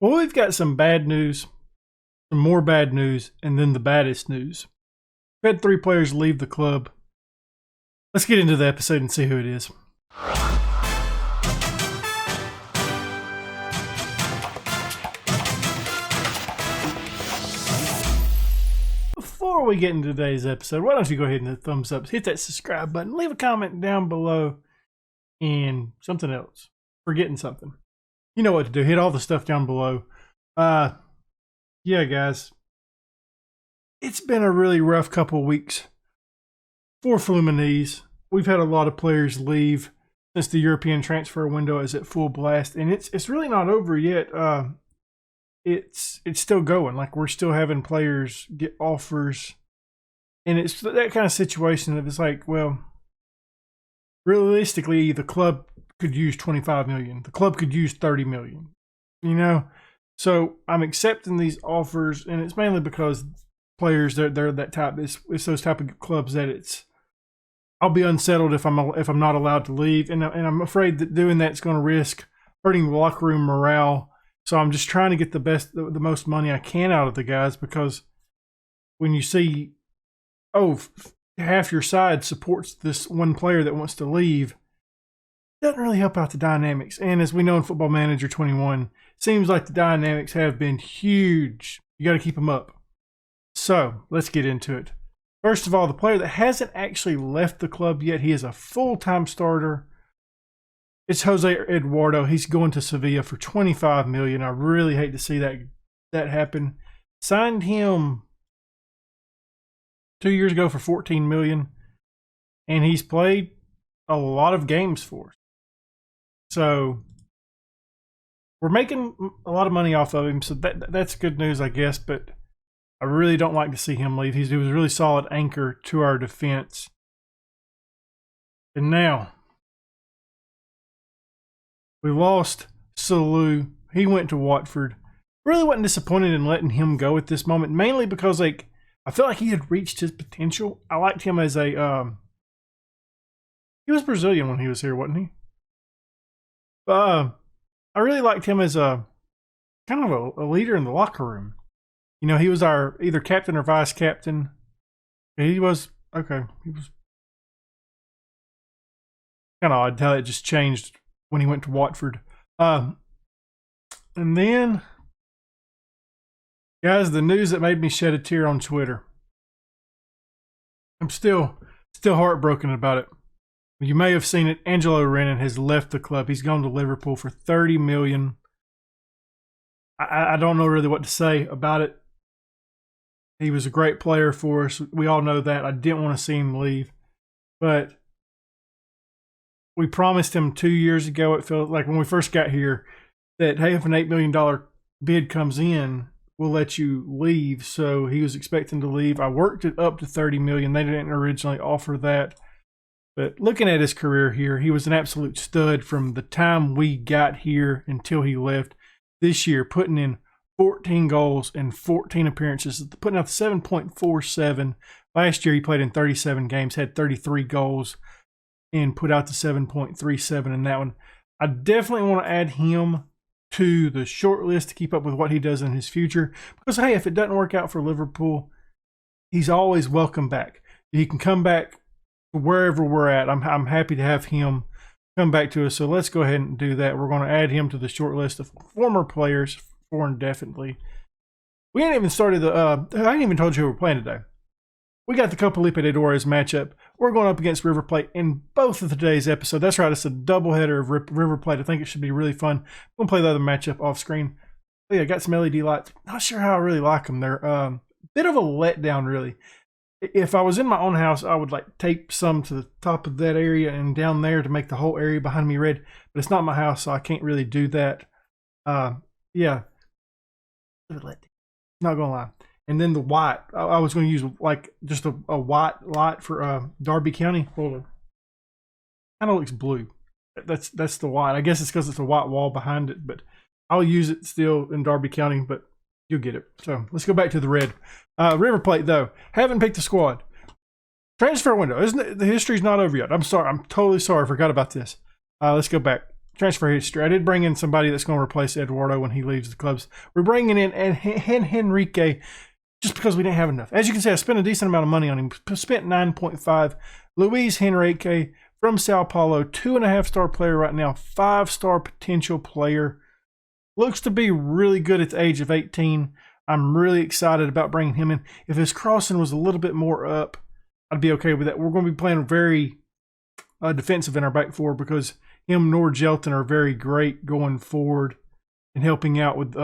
Well, we've got some bad news, some more bad news, and then the baddest news. We've had 3 players leave the club. Let's get into the episode and see who it is. Before we get into today's episode, why don't you go ahead and hit thumbs up, hit that subscribe button, leave a comment down below, and something else. Forgetting something. You know what to do. Hit all the stuff down below. Yeah, guys. It's been a really rough couple of weeks for Fluminense. We've had a lot of players leave since the European transfer window is at full blast, and it's really not over yet. It's still going. Like, we're still having players get offers, and it's that kind of situation that it's like, well, realistically, the club could use 25 million. The club could use 30 million. You know, so I'm accepting these offers, and it's mainly because players they're that type. It's those type of clubs that I'll be unsettled if I'm not allowed to leave, and I'm afraid that doing that's going to risk hurting the locker room morale. So I'm just trying to get the most money I can out of the guys, because when you see, half your side supports this one player that wants to leave, it doesn't really help out the dynamics. And as we know in Football Manager 21, seems like the dynamics have been huge. You got to keep them up. So let's get into it. First of all, the player that hasn't actually left the club yet, he is a full-time starter. It's Jose Eduardo. He's going to Sevilla for 25 million. I really hate to see that happen. Signed him 2 years ago for 14 million, and he's played a lot of games for us. So we're making a lot of money off of him, so that's good news, I guess, but I really don't like to see him leave. He was a really solid anchor to our defense. And now we lost Salou. He went to Watford. Really wasn't disappointed in letting him go at this moment, mainly because I feel like he had reached his potential. I liked him as he was Brazilian when he was here, wasn't he? I really liked him as a kind of a leader in the locker room. You know, he was our either captain or vice captain. He was kind of odd how it just changed when he went to Watford. And then, guys, the news that made me shed a tear on Twitter. I'm still heartbroken about it. You may have seen it. Angelo Renan has left the club. He's gone to Liverpool for 30 million. I don't know really what to say about it. He was a great player for us. We all know that. I didn't want to see him leave. But we promised him 2 years ago, it felt like when we first got here, that, hey, if an $8 million bid comes in, we'll let you leave. So he was expecting to leave. I worked it up to 30 million. They didn't originally offer that. But looking at his career here, he was an absolute stud from the time we got here until he left. This year, putting in 14 goals and 14 appearances, putting out 7.47. Last year, he played in 37 games, had 33 goals, and put out the 7.37 in that one. I definitely want to add him to the short list to keep up with what he does in his future. Because, hey, if it doesn't work out for Liverpool, he's always welcome back. He can come back wherever we're at. I'm happy to have him come back to us. So let's go ahead and do that. We're going to add him to the short list of former players for indefinitely. We ain't even started I ain't even told you who we're playing today. We got the Copa Libertadores matchup. We're going up against River Plate in both of today's episode. That's right. It's a doubleheader of River Plate. I think it should be really fun. We'll play the other matchup off screen. Oh, yeah, got some LED lights. Not sure how I really like them. They're a bit of a letdown, really. If I was in my own house, I would tape some to the top of that area and down there to make the whole area behind me red. But it's not my house, so I can't really do that. Yeah. Not gonna lie. And then the white, I was going to use just a white light for Derby County. Hold on. Kind of looks blue. That's the white. I guess it's because it's a white wall behind it, but I'll use it still in Derby County, but you'll get it. So let's go back to the red. River Plate, though, haven't picked the squad. Transfer window. The history's not over yet. I'm sorry. I'm totally sorry. I forgot about this. Let's go back. transfer history. I did bring in somebody that's going to replace Eduardo when he leaves the clubs. We're bringing in Henrique just because we didn't have enough. As you can see, I spent a decent amount of money on him. Spent 9.5. Luis Henrique from Sao Paulo, 2.5-star player right now, 5-star potential player. Looks to be really good at the age of 18. I'm really excited about bringing him in. If his crossing was a little bit more up, I'd be okay with that. We're going to be playing very defensive in our back four because him nor Jelton are very great going forward and helping out with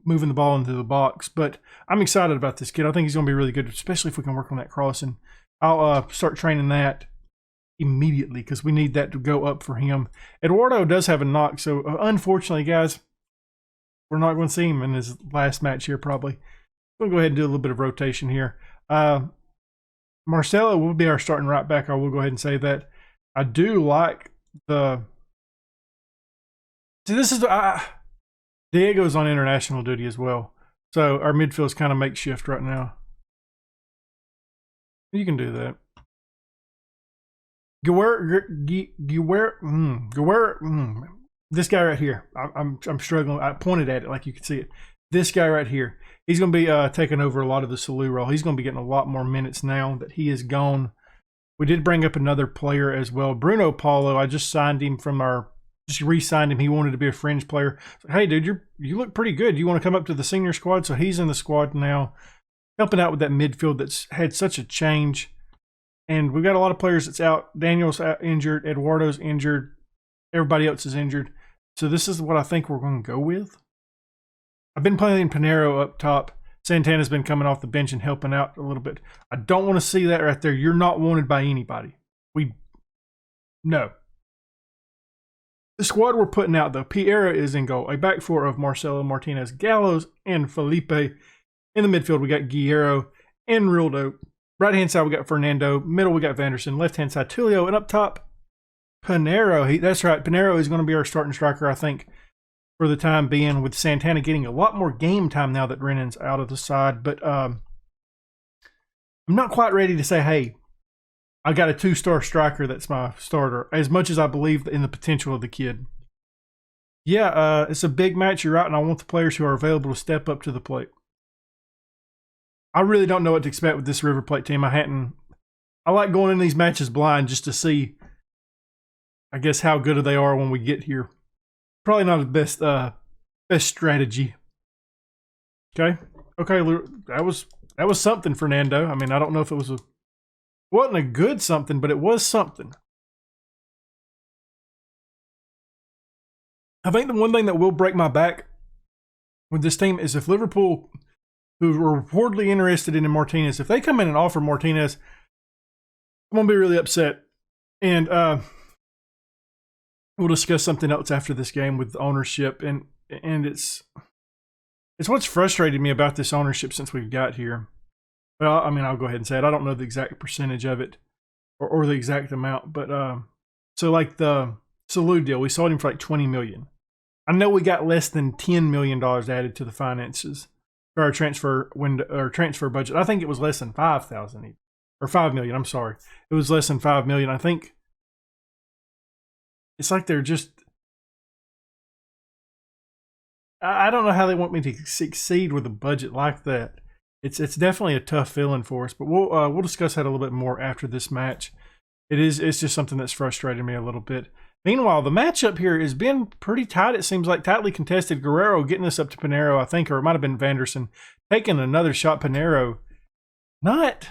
moving the ball into the box. But I'm excited about this kid. I think he's going to be really good, especially if we can work on that crossing. I'll start training that immediately because we need that to go up for him. Eduardo does have a knock, so unfortunately, guys, we're not going to see him in his last match here probably. We'll go ahead and do a little bit of rotation here. Marcelo will be our starting right back. I will go ahead and say that. I do like the... See, this is... Diego's on international duty as well. So our midfield's kind of makeshift right now. You can do that. This guy right here. I'm struggling. I pointed at it like you can see it. This guy right here. He's going to be taking over a lot of the Salou role. He's going to be getting a lot more minutes now that he is gone. We did bring up another player as well. Bruno Paulo. I just signed him from our... Just re-signed him. He wanted to be a fringe player. So, hey, dude, you look pretty good. You want to come up to the senior squad? So he's in the squad now, helping out with that midfield that's had such a change. And we've got a lot of players that's out. Daniel's out injured. Eduardo's injured. Everybody else is injured. So this is what I think we're going to go with. I've been playing Pinheiro up top. Santana's been coming off the bench and helping out a little bit. I don't want to see that right there. You're not wanted by anybody. No. The squad we're putting out, though, Piera is in goal. A back four of Marcelo, Martinez, Gallos, and Felipe. In the midfield, we got Guerrero and Rildo. Right-hand side, we got Fernando. Middle, we got Vanderson. Left-hand side, Tulio. And up top, Pinheiro. That's right. Pinheiro is going to be our starting striker, I think, for the time being, with Santana getting a lot more game time now that Brennan's out of the side. But I'm not quite ready to say, hey, I got a 2-star striker that's my starter, as much as I believe in the potential of the kid. Yeah, it's a big match, you're right, and I want the players who are available to step up to the plate. I really don't know what to expect with this River Plate team. I like going in these matches blind just to see, I guess, how good they are when we get here. Probably not the best strategy. Okay, that was something, Fernando. I mean, I don't know if it wasn't a good something, but it was something. I think the one thing that will break my back with this team is if Liverpool, who are reportedly interested in Martinez, if they come in and offer Martinez, I'm going to be really upset. And we'll discuss something else after this game with ownership. And it's what's frustrated me about this ownership since we've got here. Well, I mean, I'll go ahead and say it. I don't know the exact percentage of it or the exact amount, but so like the Salou deal, we sold him for like $20 million. I know we got less than $10 million added to the finances for our transfer window or transfer budget. I think it was less than 5,000 or 5 million. I'm sorry, it was less than 5 million. I think it's like they're just. I don't know how they want me to succeed with a budget like that. It's definitely a tough feeling for us, but we'll discuss that a little bit more after this match. It's just something that's frustrated me a little bit. Meanwhile, the matchup here has been pretty tight. It seems like tightly contested. Guerrero getting us up to Pinheiro, I think, or it might have been Vanderson taking another shot. Pinheiro not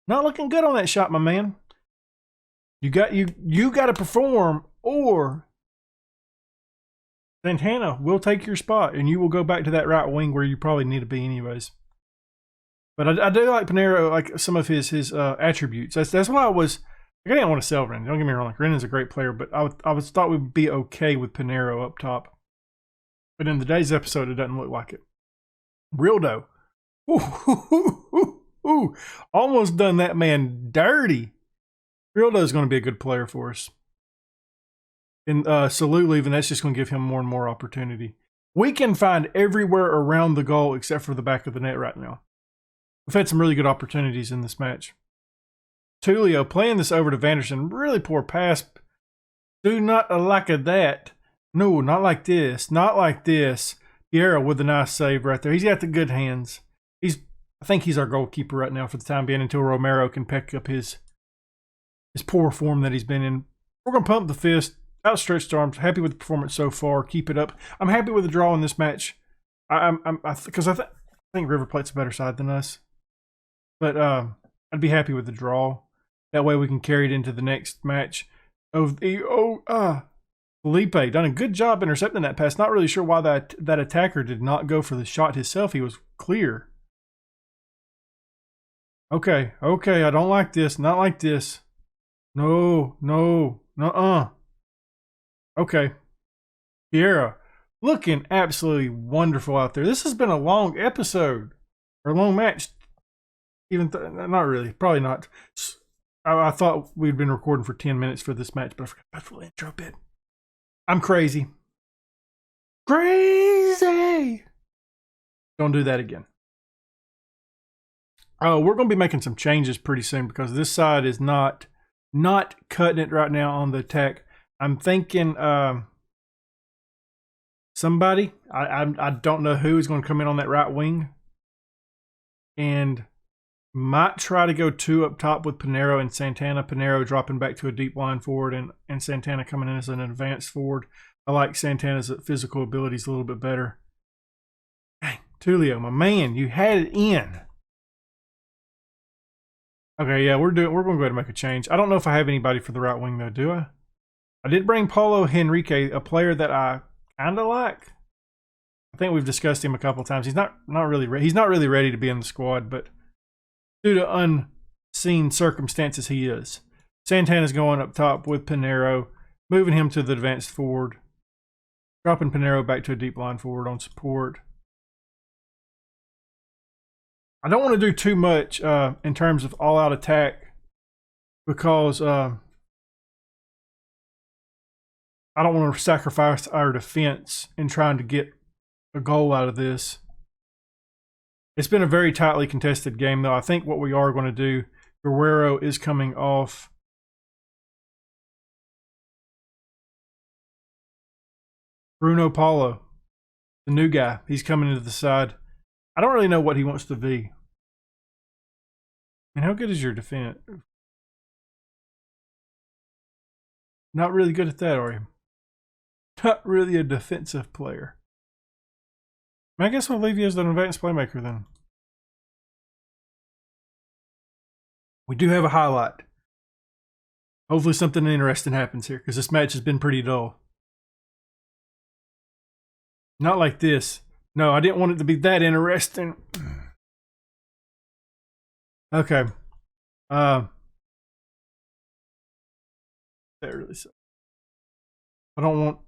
looking good on that shot, my man. You got to perform, or Santana will take your spot, and you will go back to that right wing where you probably need to be anyways. But I do like Pinheiro, like some of his attributes. That's why I didn't want to sell Renan. Don't get me wrong, like Renan's a great player, but I thought we'd be okay with Pinheiro up top. But in today's episode, it doesn't look like it. Rildo. Ooh, almost done that man dirty. Rildo is going to be a good player for us. And Salou leaving, that's just going to give him more and more opportunity. We can find everywhere around the goal except for the back of the net right now. We've had some really good opportunities in this match. Tulio playing this over to Vanderson. Really poor pass. Do not like that. No, not like this. Not like this. Piera with a nice save right there. He's got the good hands. I think he's our goalkeeper right now for the time being until Romero can pick up his poor form that he's been in. We're going to pump the fist, outstretched arms. Happy with the performance so far. Keep it up. I'm happy with the draw in this match. Because I think River Plate's a better side than us. But I'd be happy with the draw. That way we can carry it into the next match. Felipe done a good job intercepting that pass. Not really sure why that attacker did not go for the shot himself. He was clear. Okay, I don't like this. Not like this. No, nuh-uh. Okay. Piera, looking absolutely wonderful out there. This has been a long episode. Or long match. Not really. Probably not. I thought we'd been recording for 10 minutes for this match, but I forgot about the intro bit. I'm crazy. Crazy! Don't do that again. Oh, we're going to be making some changes pretty soon because this side is not cutting it right now on the attack. I'm thinking somebody, I don't know who is going to come in on that right wing. And might try to go 2 up top with Pinero and Santana. Pinero dropping back to a deep line forward and Santana coming in as an advanced forward. I like Santana's physical abilities a little bit better. Dang, Tulio, my man, you had it in. Okay, yeah, we're going to go ahead and make a change. I don't know if I have anybody for the right wing though, do I? I did bring Paulo Henrique, a player that I kind of like. I think we've discussed him a couple of times. He's not really ready to be in the squad, but due to unseen circumstances, he is. Santana's going up top with Pinero, moving him to the advanced forward, dropping Pinero back to a deep line forward on support. I don't want to do too much in terms of all-out attack because I don't want to sacrifice our defense in trying to get a goal out of this. It's been a very tightly contested game, though. I think what we are going to do, Guerrero is coming off. Bruno Paulo, the new guy, he's coming into the side. I don't really know what he wants to be. And how good is your defense? Not really good at that, are you? Not really a defensive player. I guess we'll leave you as an advanced playmaker then. We do have a highlight. Hopefully something interesting happens here because this match has been pretty dull. Not like this. No, I didn't want it to be that interesting. Okay. That really sucks. I don't want...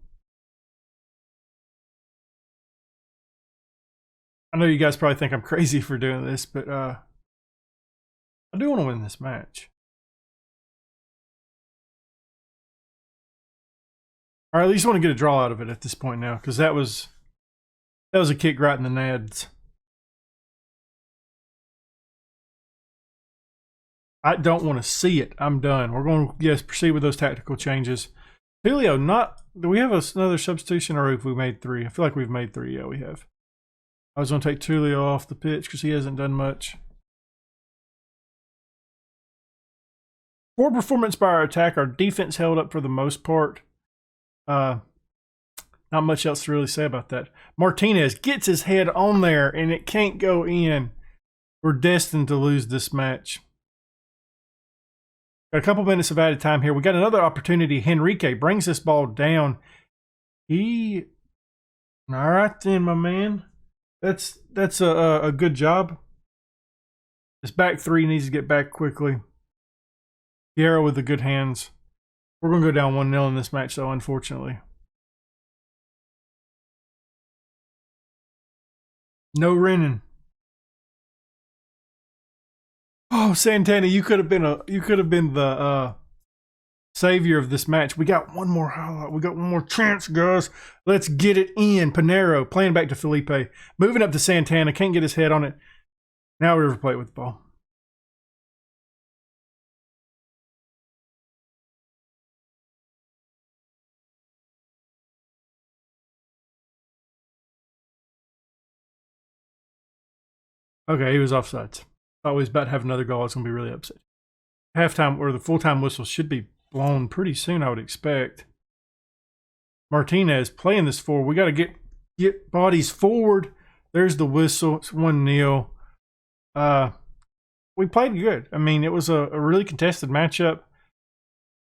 I know you guys probably think I'm crazy for doing this, but I do want to win this match. Or at least want to get a draw out of it at this point now, because that was a kick right in the nads. I don't want to see it. I'm done. We're going to, yes, proceed with those tactical changes. Julio, do we have another substitution or have we made 3? I feel like we've made 3. Yeah, we have. I was going to take Tulio off the pitch because he hasn't done much. Poor performance by our attack. Our defense held up for the most part. Not much else to really say about that. Martinez gets his head on there and it can't go in. We're destined to lose this match. Got a couple minutes of added time here. We got another opportunity. Henrique brings this ball down. All right then, my man. That's a good job. This back 3 needs to get back quickly. Piero with the good hands. We're going to go down 1-0 in this match, though, unfortunately. No Renan. Oh, Santana, you could have been the savior of this match. We got one more highlight. We got one more chance, guys. Let's get it in. Pinero playing back to Felipe. Moving up to Santana. Can't get his head on it. Now River Plate with the ball. Okay, he was offsides. Thought he was about to have another goal. I was going to be really upset. Halftime or the full-time whistle should be blown pretty soon, I would expect. Martinez playing this forward. We got to get bodies forward. There's the whistle. It's 1-0. We played good. I mean, it was a really contested matchup.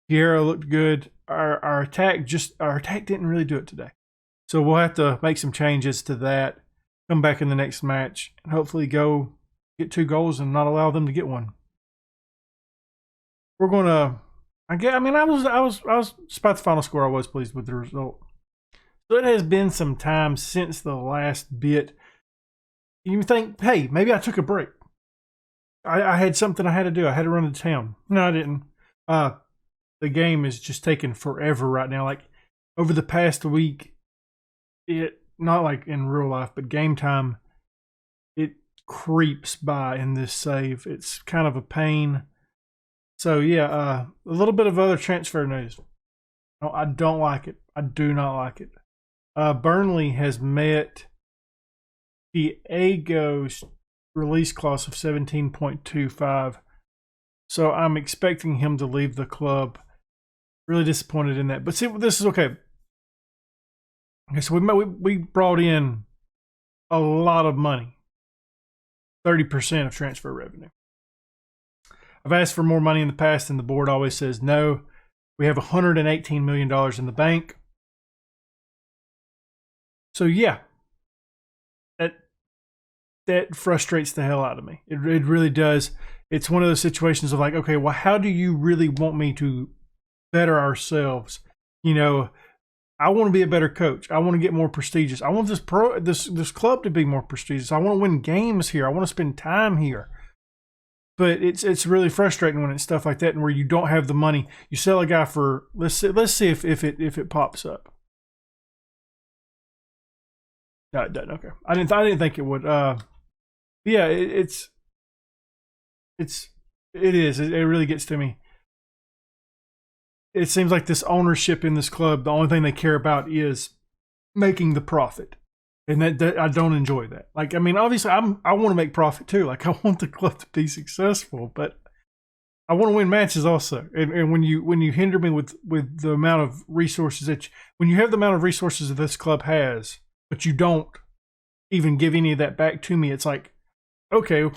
Guerrero looked good. Our attack didn't really do it today. So we'll have to make some changes to that. Come back in the next match and hopefully go get 2 goals and not allow them to get one. We're gonna. I was despite the final score, I was pleased with the result. So it has been some time since the last bit. You think, hey, maybe I took a break. I had something I had to do. I had to run to town. No, I didn't. The game is just taking forever right now. Like over the past week, it not like in real life, but game time, it creeps by in this save. It's kind of a pain. So yeah, a little bit of other transfer news. No, I don't like it. I do not like it. Burnley has met Diego's release clause of 17.25. So I'm expecting him to leave the club. Really disappointed in that. But see, this is okay. Okay, so we brought in a lot of money. 30% of transfer revenue. I've asked for more money in the past, and the board always says no. We have $118 million in the bank. So yeah, that frustrates the hell out of me. It really does. It's one of those situations of like, okay, well, how do you really want me to better ourselves? You know, I want to be a better coach. I want to get more prestigious. I want this club to be more prestigious. I want to win games here. I want to spend time here. But it's really frustrating when it's stuff like that and where you don't have the money. You sell a guy for let's see if it pops up. No, it doesn't. Okay, I didn't think it would. Yeah, it is. It really gets to me. It seems like this ownership in this club, the only thing they care about is making the profit. And that I don't enjoy that. Like, I mean, obviously I want to make profit too. Like, I want the club to be successful, but I want to win matches also. And when you hinder me with the amount of resources when you have the amount of resources that this club has, but you don't even give any of that back to me, it's like, okay,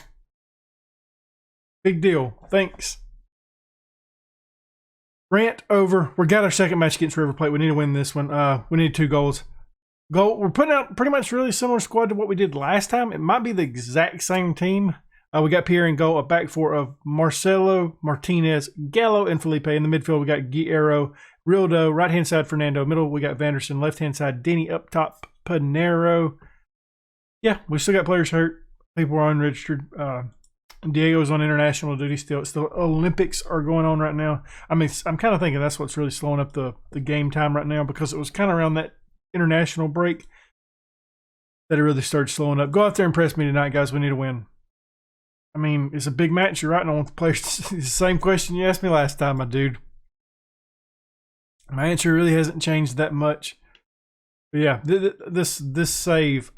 big deal. Thanks. Rant over. We got our second match against River Plate. We need to win this one. We need 2 goals. We're putting out pretty much really similar squad to what we did last time. It might be the exact same team. We got Pierre in goal, a back four of Marcelo, Martinez, Gallo, and Felipe. In the midfield, we got Guerrero, Rildo, right-hand side, Fernando. Middle, we got Vanderson. Left-hand side, Denny. Up top, Panero. Yeah, we still got players hurt. People are unregistered. Diego's on international duty still. It's the Olympics are going on right now. I mean, I'm kind of thinking that's what's really slowing up the game time right now, because it was kind of around that international break that it really started slowing up. Go out there and impress me tonight, guys. We need to win. I mean, it's a big match. You're right on with the players. It's the same question you asked me last time, my dude. My answer really hasn't changed that much. But yeah, this save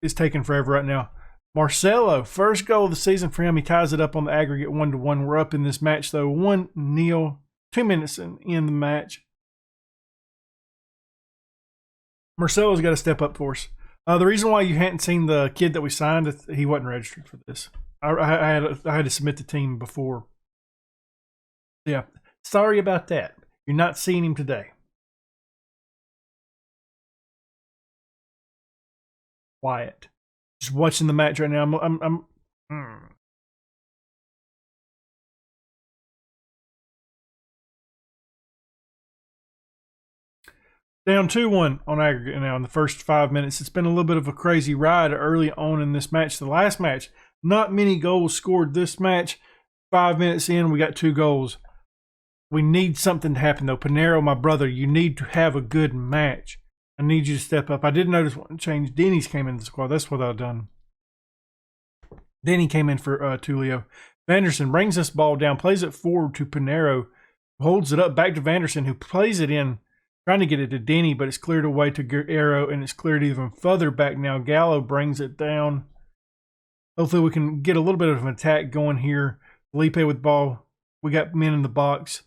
is taking forever right now. Marcelo, first goal of the season for him. He ties it up on the aggregate 1-1. We're up in this match though, 1-0. 2 minutes in the match. Marcelo's got to step up for us. The reason why you hadn't seen the kid that we signed, he wasn't registered for this. I had to submit the team before. Yeah, sorry about that. You're not seeing him today. Quiet. Just watching the match right now. I'm Down 2-1 on aggregate now in the first 5 minutes. It's been a little bit of a crazy ride early on in this match. The last match, not many goals scored. This match, 5 minutes in, we got 2 goals. We need something to happen though. Panero, my brother, you need to have a good match. I need you to step up. I did notice one change. Denny's came into the squad. That's what I've done. Denny came in for Tulio. Vanderson brings this ball down, plays it forward to Panero, holds it up back to Vanderson, who plays it in, trying to get it to Denny, but it's cleared away to Guerrero, and it's cleared even further back now. Gallo brings it down. Hopefully we can get a little bit of an attack going here. Felipe with ball. We got men in the box.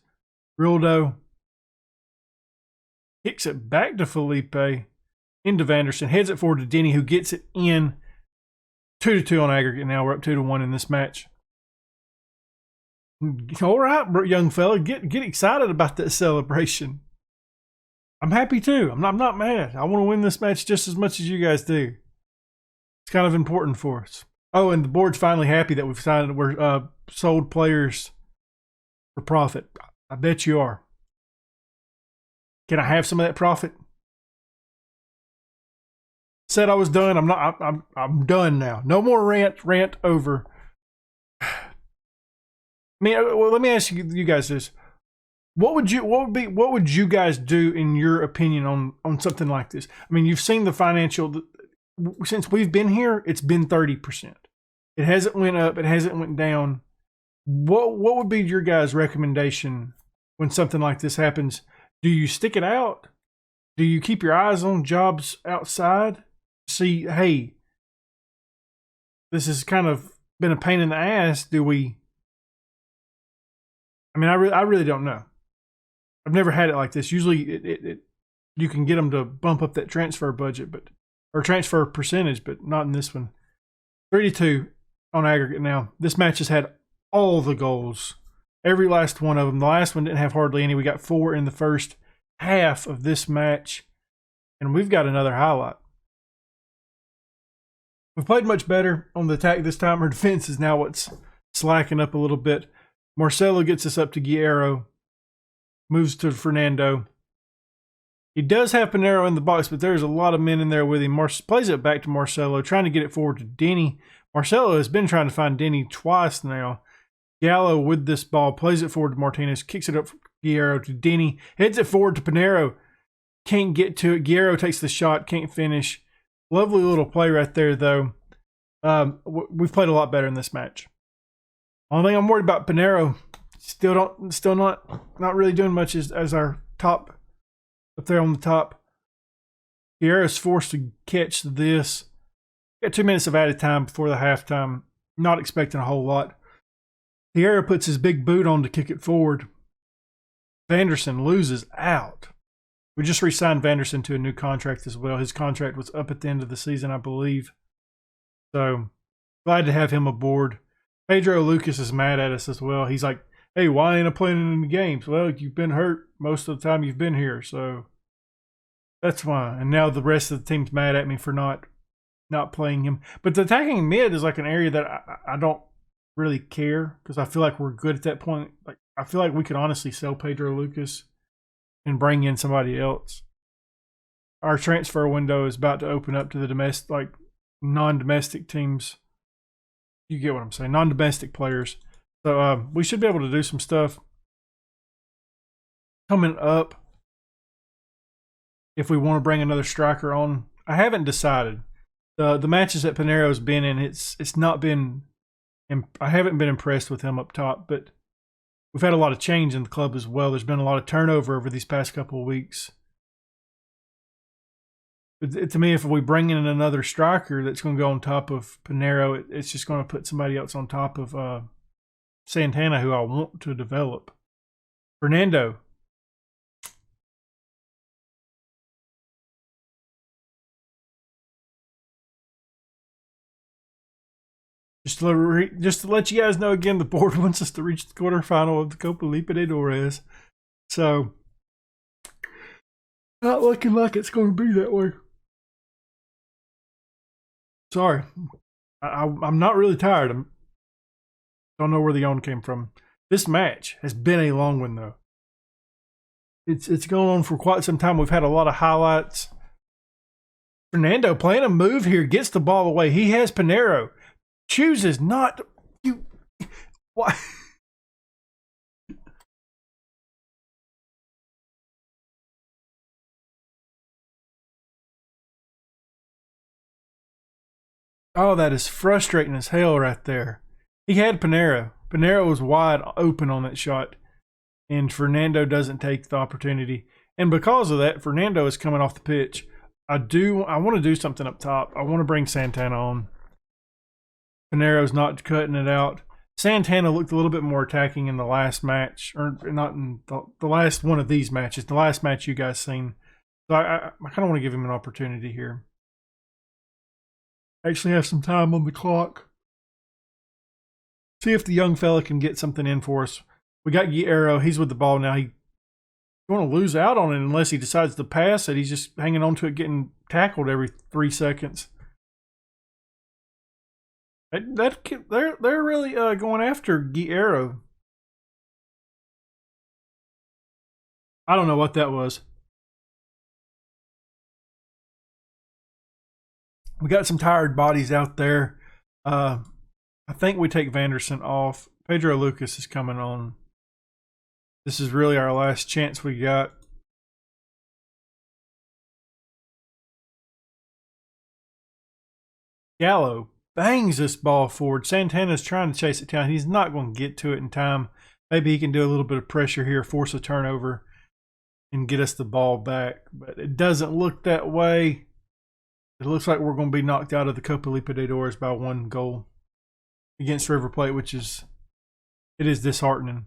Rildo kicks it back to Felipe. Into Vanderson. Heads it forward to Denny, who gets it in. 2-2 on aggregate now. We're up 2-1 in this match. All right, young fella. Get excited about that celebration. I'm happy too. I'm not mad. I want to win this match just as much as you guys do. It's kind of important for us. Oh, and the board's finally happy that we've sold players for profit. I bet you are. Can I have some of that profit? Said I was done. I'm done now. No more rant over. I mean, well, let me ask you guys this. What would you guys do in your opinion on something like this? I mean, you've seen the financial, since we've been here, it's been 30%. It hasn't went up, it hasn't went down. What would be your guys' recommendation when something like this happens? Do you stick it out? Do you keep your eyes on jobs outside? See, hey, this has kind of been a pain in the ass. Do we? I mean, I really don't know. I've never had it like this. Usually, you can get them to bump up that transfer budget, or transfer percentage, but not in this one. 3-2 on aggregate now. This match has had all the goals, every last one of them. The last one didn't have hardly any. We got 4 in the first half of this match, and we've got another highlight. We've played much better on the attack this time. Our defense is now what's slacking up a little bit. Marcelo gets us up to Guerrero. Moves to Fernando. He does have Pinero in the box, but there's a lot of men in there with him. Plays it back to Marcelo, trying to get it forward to Denny. Marcelo has been trying to find Denny twice now. Gallo with this ball, plays it forward to Martinez, kicks it up for Guerrero to Denny, heads it forward to Pinero. Can't get to it. Guerrero takes the shot, can't finish. Lovely little play right there, though. We've played a lot better in this match. Only thing I'm worried about, Pinero. Still not really doing much as our top up there on the top. Guerrero's forced to catch this. Got 2 minutes of added time before the halftime. Not expecting a whole lot. Guerrero puts his big boot on to kick it forward. Vanderson loses out. We just re-signed Vanderson to a new contract as well. His contract was up at the end of the season, I believe. So, glad to have him aboard. Pedro Lucas is mad at us as well. He's like, hey, why ain't I playing in the games? Well, you've been hurt most of the time you've been here, so that's why. And now the rest of the team's mad at me for not playing him. But the attacking mid is like an area that I don't really care, because I feel like we're good at that point. Like, I feel like we could honestly sell Pedro Lucas and bring in somebody else. Our transfer window is about to open up to the non-domestic teams. You get what I'm saying, non-domestic players. So we should be able to do some stuff coming up if we want to bring another striker on. I haven't decided. The matches that Pinero's been in, it's not been. I haven't been impressed with him up top, but we've had a lot of change in the club as well. There's been a lot of turnover over these past couple of weeks. To me, if we bring in another striker that's going to go on top of Pinero, it's just going to put somebody else on top of Santana, who I want to develop. Fernando. Just to let you guys know again, the board wants us to reach the quarterfinal of the Copa Libertadores. So, not looking like it's going to be that way. Sorry. I'm not really tired. I don't know where the yawn came from. This match has been a long one, though. It's going on for quite some time. We've had a lot of highlights. Fernando playing a move here, gets the ball away. He has Pinero. Chooses not to. Why? Oh, that is frustrating as hell right there. He had Pinero. Pinero was wide open on that shot, and Fernando doesn't take the opportunity. And because of that, Fernando is coming off the pitch. I want to do something up top. I want to bring Santana on. Pinero's not cutting it out. Santana looked a little bit more attacking in the last match, or not in the last one of these matches. The last match you guys seen. So I kind of want to give him an opportunity here. Actually have some time on the clock. See if the young fella can get something in for us. We got Guerrero. He's with the ball now. He's going to lose out on it unless he decides to pass it. He's just hanging on to it, getting tackled every 3 seconds. They're really going after Guerrero. I don't know what that was. We got some tired bodies out there. I think we take Vanderson off. Pedro Lucas is coming on. This is really our last chance we got. Gallo bangs this ball forward. Santana's trying to chase it down. He's not going to get to it in time. Maybe he can do a little bit of pressure here, force a turnover, and get us the ball back. But it doesn't look that way. It looks like we're going to be knocked out of the Copa Libertadores by 1 goal against River Plate, which is, it is disheartening.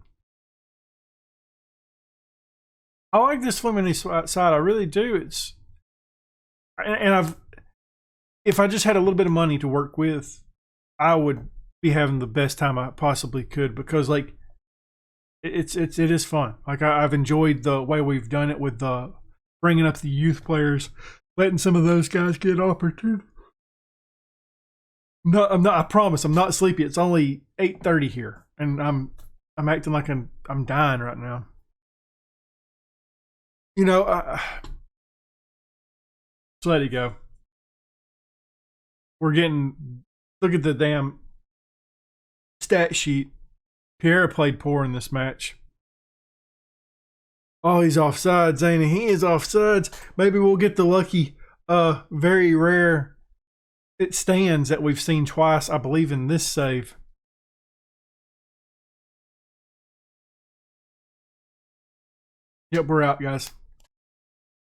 I like this Fluminense side. I really do. It's, and if I just had a little bit of money to work with, I would be having the best time I possibly could, because like it is fun. Like I've enjoyed the way we've done it with the bringing up the youth players, letting some of those guys get opportunity. No, I'm not. I promise, I'm not sleepy. It's only 8:30 here, and I'm acting like I'm dying right now. You know, just let it go. We're getting, look at the damn stat sheet. Pierre played poor in this match. Oh, he's offsides, ain't he? He is offsides. Maybe we'll get the lucky, very rare, it stands that we've seen twice, I believe, in this save. Yep, we're out, guys.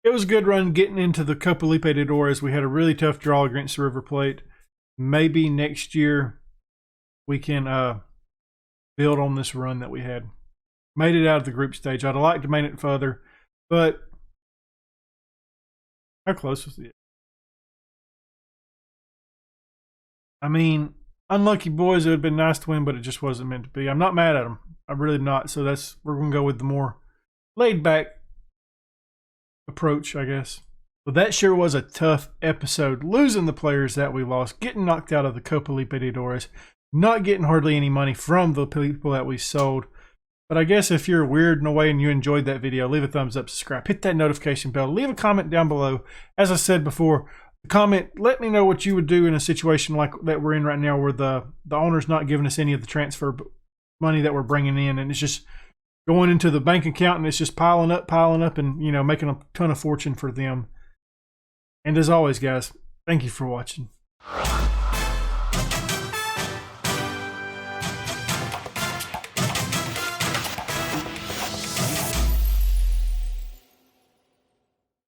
It was a good run getting into the Copa Libertadores. We had a really tough draw against River Plate. Maybe next year we can build on this run that we had. Made it out of the group stage. I'd like to make it further, but how close was it? I mean, unlucky boys. It would have been nice to win, but it just wasn't meant to be. I'm not mad at them. I'm really not. So we're going to go with the more laid back approach, I guess. But that sure was a tough episode. Losing the players that we lost, getting knocked out of the Copa Libertadores, not getting hardly any money from the people that we sold. But I guess if you're weird in a way and you enjoyed that video, leave a thumbs up, subscribe, hit that notification bell, leave a comment down below. As I said before, comment, let me know what you would do in a situation like that we're in right now, where the owner's not giving us any of the transfer money that we're bringing in, and it's just going into the bank account, and it's just piling up, and, you know, making a ton of fortune for them. And as always, guys, thank you for watching.